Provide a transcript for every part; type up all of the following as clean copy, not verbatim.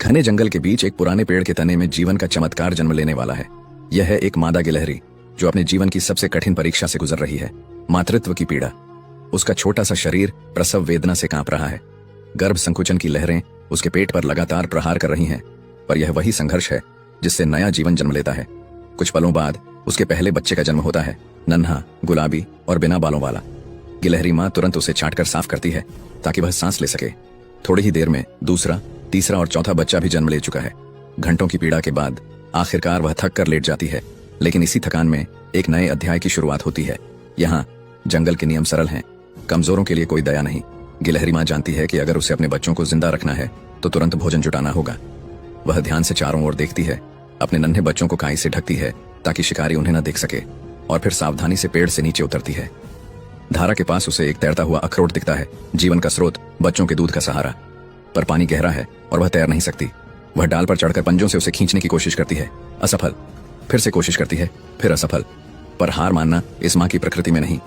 घने जंगल के बीच एक पुराने पेड़ के तने में जीवन का चमत्कार जन्म लेने वाला है। यह है एक मादा गिलहरी जो अपने जीवन की सबसे कठिन परीक्षा से गुजर रही है, मातृत्व की पीड़ा। उसका छोटा सा शरीर प्रसव वेदना से कांप रहा है। गर्भ संकुचन की लहरें उसके पेट पर लगातार प्रहार कर रही हैं, पर यह वही संघर्ष है जिससे नया जीवन जन्म लेता है। कुछ पलों बाद उसके पहले बच्चे का जन्म होता है, नन्हा, गुलाबी और बिना बालों वाला। गिलहरी माँ तुरंत उसे छांटकर साफ करती है ताकि वह सांस ले सके। थोड़ी ही देर में दूसरा, तीसरा और चौथा बच्चा भी जन्म ले चुका है। घंटों की पीड़ा के बाद आखिरकार वह थक कर लेट जाती है, लेकिन इसी थकान में एक नए अध्याय की शुरुआत होती है। यहाँ जंगल के नियम सरल हैं, कमजोरों के लिए कोई दया नहीं। गिलहरी माँ जानती है कि अगर उसे अपने बच्चों को जिंदा रखना है तो तुरंत भोजन जुटाना होगा। वह ध्यान से चारों ओर देखती है, अपने नन्हे बच्चों को काई से ढकती है ताकि शिकारी उन्हें न देख सके, और फिर सावधानी से पेड़ से नीचे उतरती है। धारा के पास उसे एक तैरता हुआ अखरोट दिखता है, जीवन का स्रोत, बच्चों के दूध का सहारा। पर पानी गहरा है और वह तैर नहीं सकती। वह डाल पर चढ़कर पंजों से उसे खींचने की कोशिश करती है, असफल। फिर से कोशिश करती है, फिर असफल। पर हार मानना इस माँ की प्रकृति में नहीं।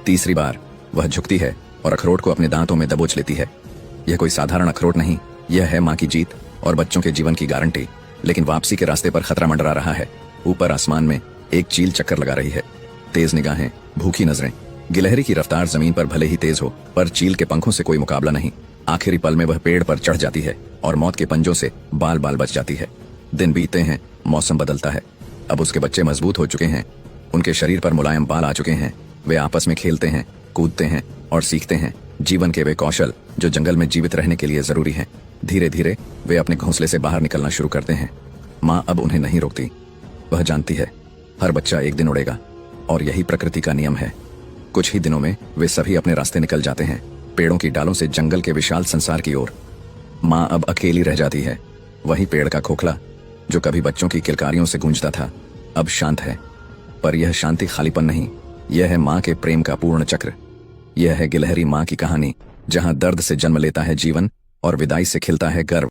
तीसरी बार वह झुकती है और अखरोट को अपने दांतों में दबोच लेती है। यह कोई साधारण अखरोट नहीं, यह है माँ की जीत और बच्चों के जीवन की गारंटी। लेकिन वापसी के रास्ते पर खतरा मंडरा रहा है। ऊपर आसमान में एक चील चक्कर लगा रही है, तेज निगाहें, भूखी नजरें। गिलहरी की रफ्तार जमीन पर भले ही तेज हो, पर चील के पंखों से कोई मुकाबला नहीं। आखिरी पल में वह पेड़ पर चढ़ जाती है और मौत के पंजों से बाल बाल बच जाती है। दिन बीतते हैं, मौसम बदलता है। अब उसके बच्चे मजबूत हो चुके हैं, उनके शरीर पर मुलायम बाल आ चुके हैं। वे आपस में खेलते हैं, कूदते हैं और सीखते हैं जीवन के वे कौशल जो जंगल में जीवित रहने के लिए जरूरी हैं। धीरे धीरे वे अपने घोंसले से बाहर निकलना शुरू करते हैं। माँ अब उन्हें नहीं रोकती। वह जानती है हर बच्चा एक दिन उड़ेगा और यही प्रकृति का नियम है। कुछ ही दिनों में वे सभी अपने रास्ते निकल जाते हैं, पेड़ों की डालों से जंगल के विशाल संसार की ओर। माँ अब अकेली रह जाती है। वही पेड़ का खोखला जो कभी बच्चों की किलकारियों से गूंजता था, अब शांत है। पर यह शांति खालीपन नहीं, यह है माँ के प्रेम का पूर्ण चक्र। यह है गिलहरी माँ की कहानी, जहाँ दर्द से जन्म लेता है जीवन और विदाई से खिलता है गर्व।